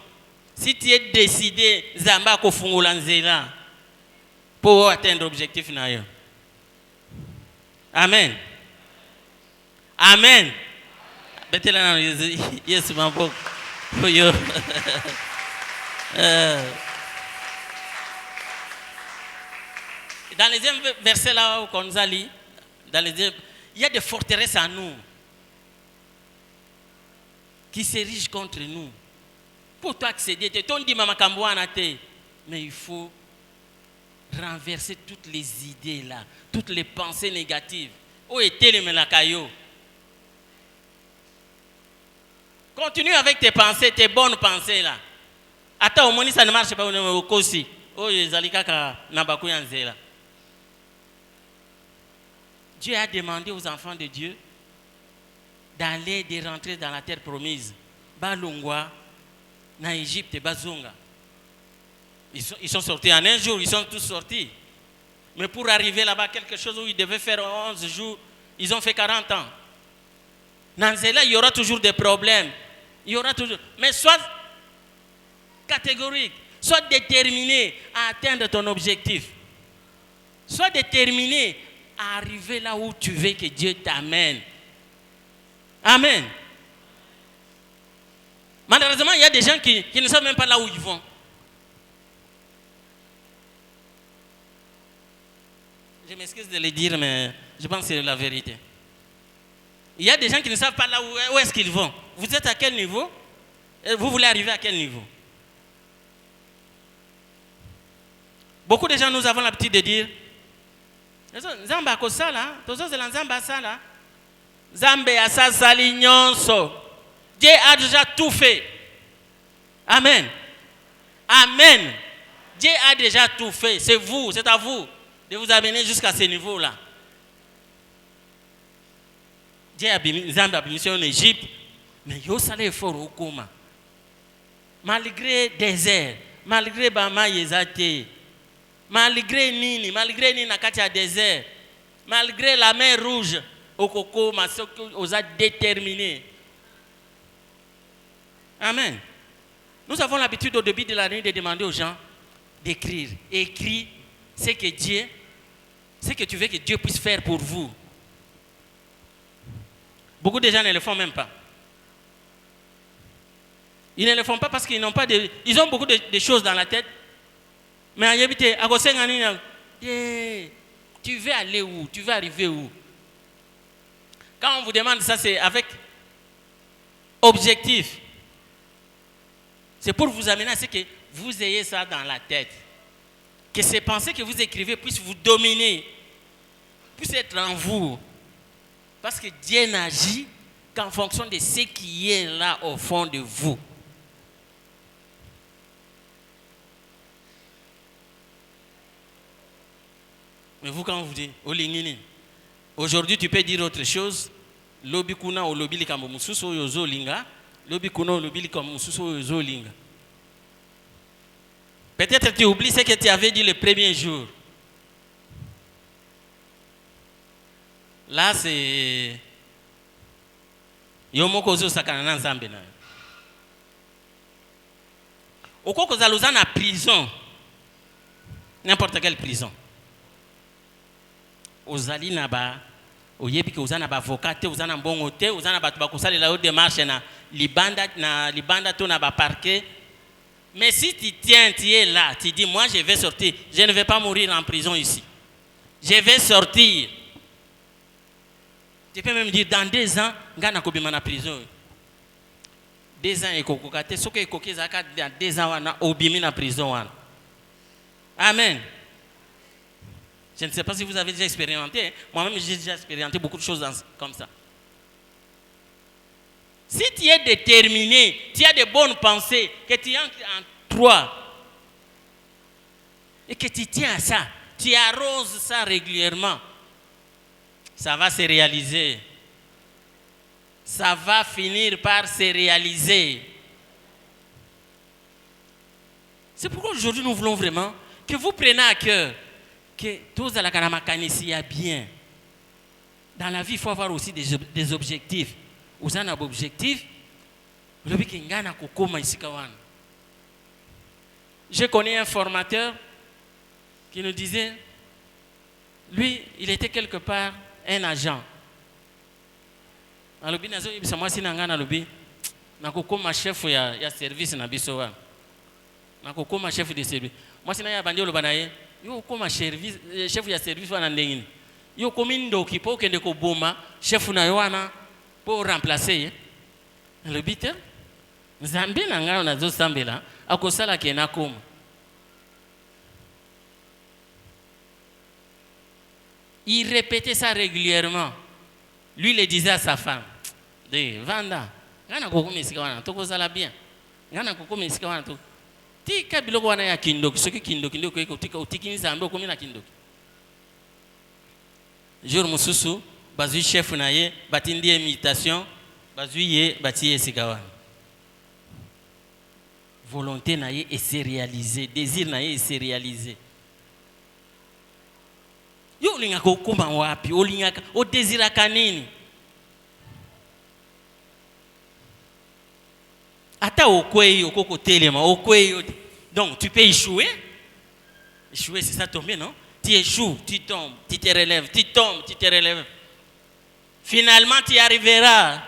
Speaker 3: si tu es décidé zamba ko fungula nzela pour atteindre l'objectif na yo. Amen. Amen. Betela na yes mambo. Yo. Dans les deuxième versets là où on nous a lu, il y a des forteresses en nous qui s'érigent contre nous. Pour toi accéder, mais il faut renverser toutes les idées là, toutes les pensées négatives. Où était le melakayo? Continue avec tes pensées, tes bonnes pensées là. Attends, au moins ça ne marche pas au Kosi. Oh, Zalikaka Nabakou Yanzela. Dieu a demandé aux enfants de Dieu d'aller, de rentrer dans la terre promise. Balungwa, na Égypte, Bazunga. Ils sont sortis en un jour, ils sont tous sortis. Mais pour arriver là-bas, quelque chose où ils devaient faire 11 jours, ils ont fait 40 ans. Dans cela, il y aura toujours des problèmes. Il y aura toujours. Mais sois catégorique, sois déterminé à atteindre ton objectif. Sois déterminé à arriver là où tu veux que Dieu t'amène. Amen. Malheureusement, il y a des gens qui ne savent même pas là où ils vont. Je m'excuse de le dire, mais je pense que c'est la vérité. Il y a des gens qui ne savent pas là où est-ce qu'ils vont. Vous êtes à quel niveau? Et vous voulez arriver à quel niveau? Beaucoup de gens, nous avons l'habitude de dire Zamba kosala, tozo zela Zamba sala. Zambe asasali nyonso. Dieu a déjà tout fait. Amen. Amen. Dieu a déjà tout fait. C'est vous, c'est à vous de vous amener jusqu'à ce niveau-là. Dieu a béni en Égypte, mais yo salé fort au coma. Malgré désert, malgré bama yezate, malgré nini nakati a désert, malgré la mer rouge, au coco, on a déterminé. Amen. Nous avons l'habitude au début de l'année de demander aux gens d'écrire. Écris ce que tu veux que Dieu puisse faire pour vous. Beaucoup de gens ne le font même pas. Ils ne le font pas parce qu'ils n'ont pas de... Ils ont beaucoup de choses dans la tête. Mais en yébité, tu veux aller où? Tu veux arriver où? Quand on vous demande ça, c'est avec objectif. C'est pour vous amener à ce que vous ayez ça dans la tête. Que ces pensées que vous écrivez puissent vous dominer, puissent être en vous. Parce que Dieu n'agit qu'en fonction de ce qui est là au fond de vous. Mais vous, quand vous dites, aujourd'hui tu peux dire autre chose. Lobi kuna o lobi likambo mususu oyo zolinga. Lobi kuna o lobi likambo mususu oyo zolinga. Peut-être tu oublies ce que tu avais dit le premier jour. Là, c'est Yomoko zo sakana na Nzambe na. Okoko zaloza na prison. N'importe quelle prison. Ozali na ba oyebi ke ozana ba avocat te ozana mbongo te ozana batu bakosalela yo démarche na libanda to na ba parquet. Mais si tu tiens, tu es là, tu dis moi je vais sortir, je ne vais pas mourir en prison ici. Je vais sortir. Tu peux même dire dans 2 ans, ngana kobima na prison. 2 ans ekokokate soki ekokeza ka dans 2 ans wana obimi na prison wana. Amen. Je ne sais pas si vous avez déjà expérimenté. Moi-même, j'ai déjà expérimenté beaucoup de choses comme ça. Si tu es déterminé, tu as de bonnes pensées, que tu entres en toi, et que tu tiens à ça, tu arroses ça régulièrement, ça va se réaliser. Ça va finir par se réaliser. C'est pourquoi aujourd'hui nous voulons vraiment que vous preniez à cœur que tous à la Kanamakanisi y a bien. Dans la vie, il faut avoir aussi des objectifs. Vous avez un objectif. Je connais un formateur qui nous disait, lui, il était quelque part un agent. Alobi nazo yebisa mwasi nanga na lobi nakokoma chef ya service na biso wa nakokoma chef de service mwasi na ya bandi oloba na ye yo koma service chef ya service wana ndengini yo komi ndoki po kende ko boma chef na yo wana po remplacer ye alobi te Nzambe nanga na zo sambela akosala ke na koma. Il répétait ça régulièrement. Lui le disait à sa femme, Vanda, ngana koko mesika wana tokozala bien. Ngana koko mesika wana to. Ti kabiloko wana ya kindoki, soki kindoki ndoko eko tika otiki Nzambe okomi na kindoki. Jour mususu, bazui chef na ye, batindi imitation, bazui ye bati esika wana. Volonté na ye et se réaliser, désir na ye et se réaliser. Yo linga ko kuma wapi, o linga o désira kanini. Ata okweyi okoko telema, okweyi. Donc tu peux échouer. Échouer c'est ça tomber, non? Tu échoues, tu tombes, tu te relèves, tu tombes, tu te relèves. Finalement tu y arriveras.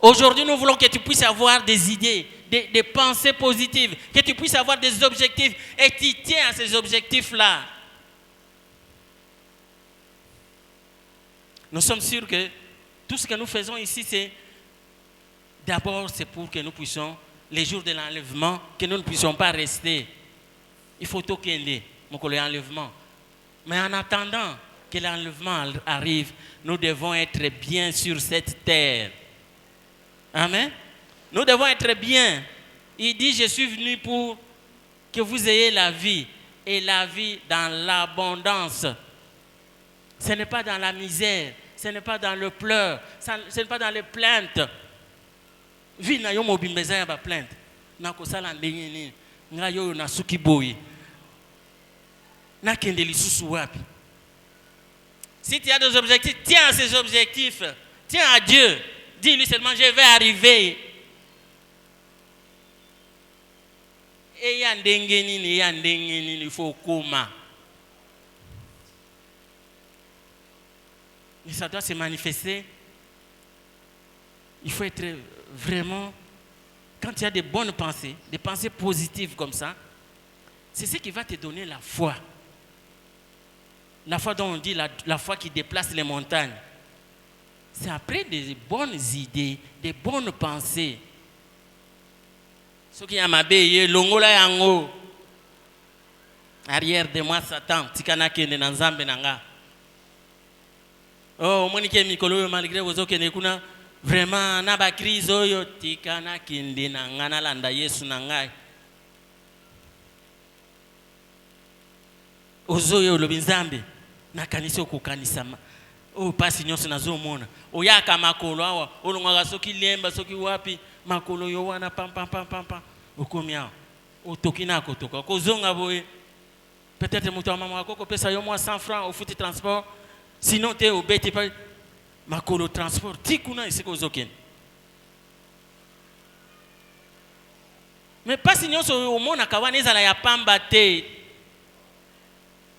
Speaker 3: Aujourd'hui nous voulons que tu puisses avoir des idées, des pensées positives, que tu puisses avoir des objectifs et tu tiens à ces objectifs-là. Nous sommes sûrs que tout ce que nous faisons ici, c'est d'abord c'est pour que nous puissions, les jours de l'enlèvement, que nous ne puissions pas rester. Il faut tout qu'il y ait l'enlèvement. Mais en attendant que l'enlèvement arrive, nous devons être bien sur cette terre. Amen. Nous devons être bien. Il dit, je suis venu pour que vous ayez la vie, et la vie dans l'abondance. Ce n'est pas dans la misère. Ce n'est pas dans le pleur, ce n'est pas dans les plaintes. Vie na yo mobimbeza ya ba plainte. Na kosala ndenge nini? Nga yo na suki boy. Na kende lisusu wapi? Si tu as des objectifs, tiens à ces objectifs. Tiens à Dieu. Dis-lui seulement je vais arriver. Et ya ndenge nini, il faut koma. Mais ça doit se manifester. Il faut être vraiment... Quand il y a des bonnes pensées, des pensées positives comme ça, c'est ce qui va te donner la foi. La foi dont on dit la foi qui déplace les montagnes. C'est après des bonnes idées, des bonnes pensées. Ce qui a mabé, longola yango. Arrière de moi, Satan, tikana kende na Nzambe nanga. Oh, monike mikolo malgré vos okene kuna vraiment na ba crise oyo tikana kende na ngana landa Yesu na ngai. Ozoyo lobi Nzambe na kanisa okukanisa o pasi nyonso nazomona. Oyaka makolo awa olongaka soki lemba soki wapi makolo yo wana pam. Okomia otoki na kotoka kozonga boye. Peut-être moto mama wako pesa yo moi 100 francs au foot transport. Sinon, tu es au bête, ma colo transport, tikuna ici aux aucun. Mais pas sinon au monde à Kawaneza la yapamba te. Il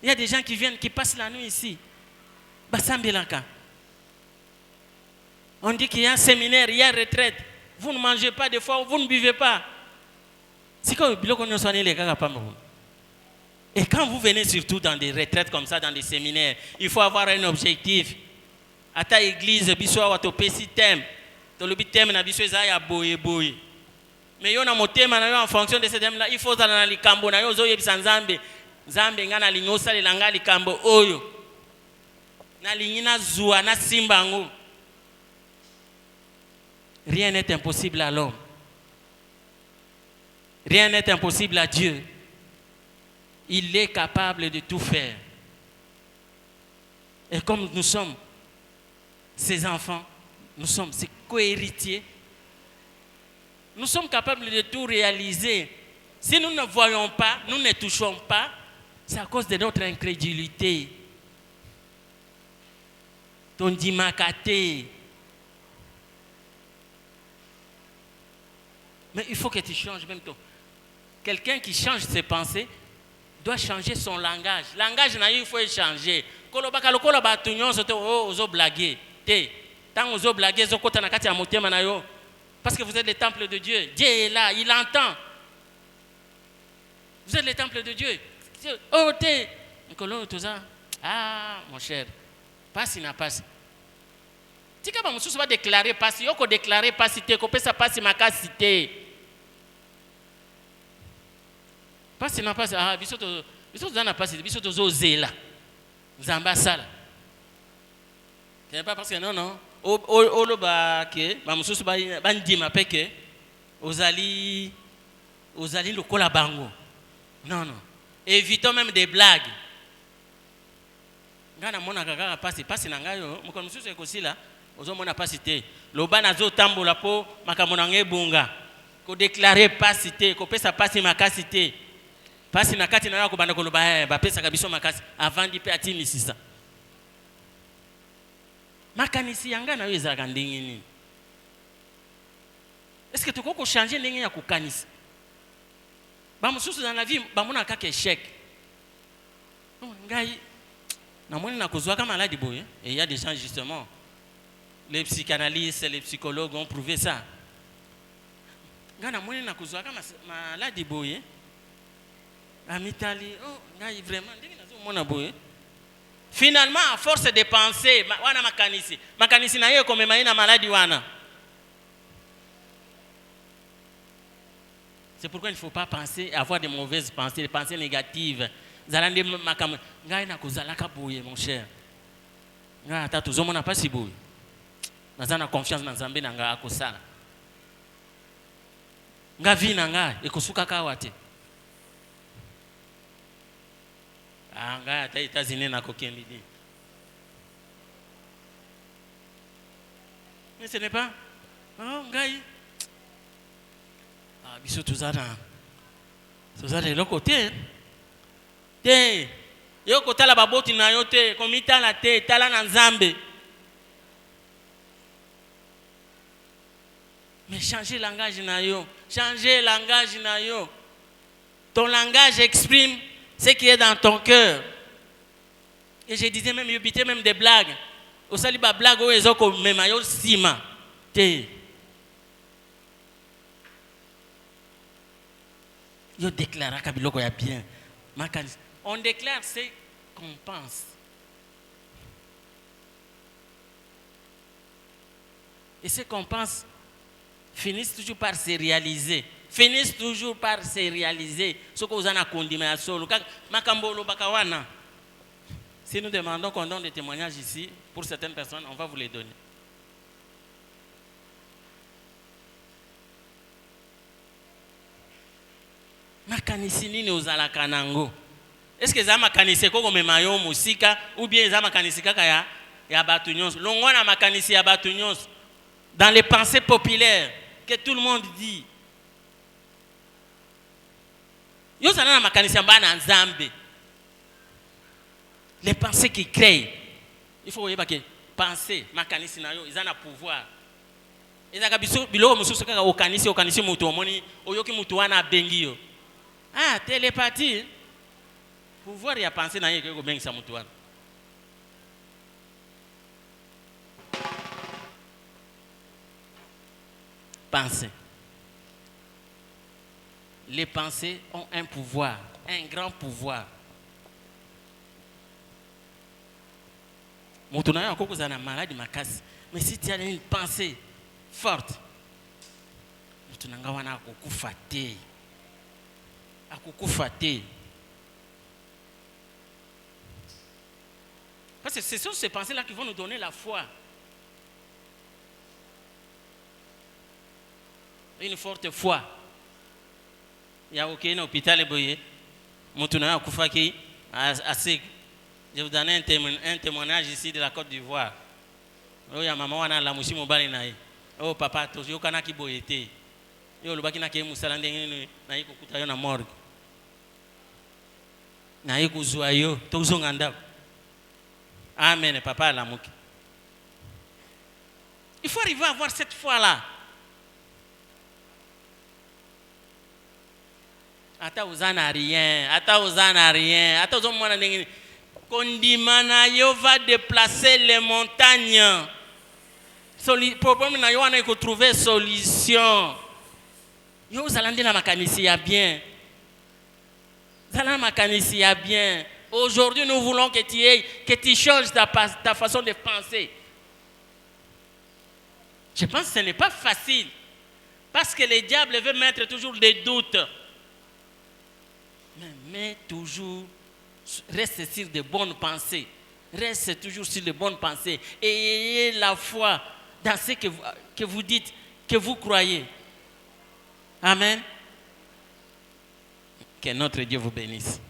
Speaker 3: y a des gens qui viennent, qui passent la nuit ici. Basambilaka. On dit qu'il y a un séminaire, il y a une retraite. Vous ne mangez pas des fois, vous ne buvez pas. C'est comme le soigné les gars. Et quand vous venez surtout dans des retraites comme ça, dans des séminaires, il faut avoir un objectif. À ta église, biswa wa to pesi thème. To le thème na biswa za ya boye. Mais yo na motema na yo en fonction de ce thème là, il faut za na likambo na yo zo yebisa Nzambe. Nzambe ngana linyosa lelanga likambo oyo. Na lingina zuwa na simbango. Rien n'est impossible à l'homme. Rien n'est impossible à Dieu. Il est capable de tout faire. Et comme nous sommes ses enfants, nous sommes ses co-héritiers, nous sommes capables de tout réaliser. Si nous ne voyons pas, nous ne touchons pas, c'est à cause de notre incrédulité. Ton dimakate. Mais il faut que tu changes même toi. Quelqu'un qui change ses pensées doit changer son langage. Langage, il faut changer. Parce que vous êtes le temple de Dieu. Dieu est là, il entend. Vous êtes le temple de Dieu. Oh, ah, mon cher, passe, il n'a pas. Si tu vas déclarer passe, il faut déclarer passe, il faut passe, ma cité. Passe, il n'a pas. Ah, bisoto n'a pas. Bisoto zozela. Zambasala. C'est pas parce que non. Oloba ke, mamususu bandi mapeke, ozali le kola bango. Non. Évitons même des blagues. Ngana mona kaka passe na ngayo, moko mususu ekosila, ozo mona passe te. Loba nazo tambola po makamona ngebunga. Ko déclarer passe te, ko pesa passe makasi te. Passe na kati na ko banda ko loba ba pesa kabiso makasi avant di pe atini sisa. Makanisi yanga na yo ezalaka ndenge nini? Est-ce que tu peux changer ndenge ya kukanisa? Ba mususu dans la vie ba mona kaka échec. Ngai na moni na kozwa kama malade boye et il y a des gens justement les psychanalystes, les psychologues ont prouvé ça. Ngai na moni na kozwa kama malade boye. Amitali ngai vraiment ndenge nazo mona boye. Finalement, à force de penser, wana makanisi na yeye comme maina maladie wana. C'est pourquoi il ne faut pas penser, avoir de mauvaises pensées, des pensées négatives. Zalande makam ngai na kozalaka boye mon cher. Ngai ata tozomona pas si boye. Nazana confiance na Nzambe na ngai akosala. Ngai vi na ngai ekosuka ka wate. Anga ta États-Unis na kokendi. Mais ce n'est pas. Oh, ngai. Ah, biso tuzana. Tuzana le côté. Te. Yo kotala baboti na yo te, komita la te, tala na Nzambe. Mais changer langage na yo, changer langage na yo. Ton langage exprime ce qui est dans ton cœur. Et je disais même, je même des blagues. Au salut, des blagues, où ils ont comme même, yo sima. Te. Yo déclare kabiloko ya bien. On déclare ce qu'on pense. Et ce qu'on pense finissent toujours par se réaliser. Finissent toujours par se réaliser. Ce que vous en avez condamné à solo. Si nous demandons qu'on donne des témoignages ici, pour certaines personnes, on va vous les donner. Makanisi nini ozala kanango? Est-ce que ça makanisi ko memayo musika ou bien ça makanisi kaka ya batu nyonso? Longona makanisi ya batu nyonso dans les pensées populaires que tout le monde dit. Yo zana na makanisi mbana Nzambe. Les pensées qui créent. Il faut voir que penser makanisi na yo ils ont un pouvoir. Ezaka biso biloko mususu kaka okanisi mutu omoni oyoki mutu wana bengi yo. Ah, télépathie. Pouvoir ya penser na yeke ko bengisa mutu wana. Penser. Les pensées ont un pouvoir, un grand pouvoir. Mutu na yo akoko zana malade makasi. Mais si tu as une pensée forte, mutu na nga wana akokufa te. Parce que ce sont ces pensées-là qui vont nous donner la foi. Une forte foi. Il y a aucun hôpital boye. Moutuna Koufaki, assez. Je vous donne un témoignage ici de la Côte d'Ivoire. Oh, ya maman wana la mushi mobali nae. Oh papa, to yo kana ki boyete. Yo lubaki na ke musala ndenge na yiko kuta yo na morgue. Na yiko zwa yo, to zonganda. Amen, papa la muki. Il faut arriver à avoir cette foi-là. Ata uzana rien, ata uzana rien, ata uzomwana ndenge. Kondimana yo va déplacer les montagnes. Problème na yo wana iko trouver solution. Yo zalandi la makanisi ya bien. Zalandi makanisi ya bien. Aujourd'hui nous voulons que tu changes ta façon de penser. Je pense que ce n'est pas facile. Parce que le diable veut mettre toujours des doutes. Mais toujours reste sur de bonnes pensées. Reste toujours sur de bonnes pensées. Et ayez la foi dans ce que vous dites, que vous croyez. Amen. Que notre Dieu vous bénisse.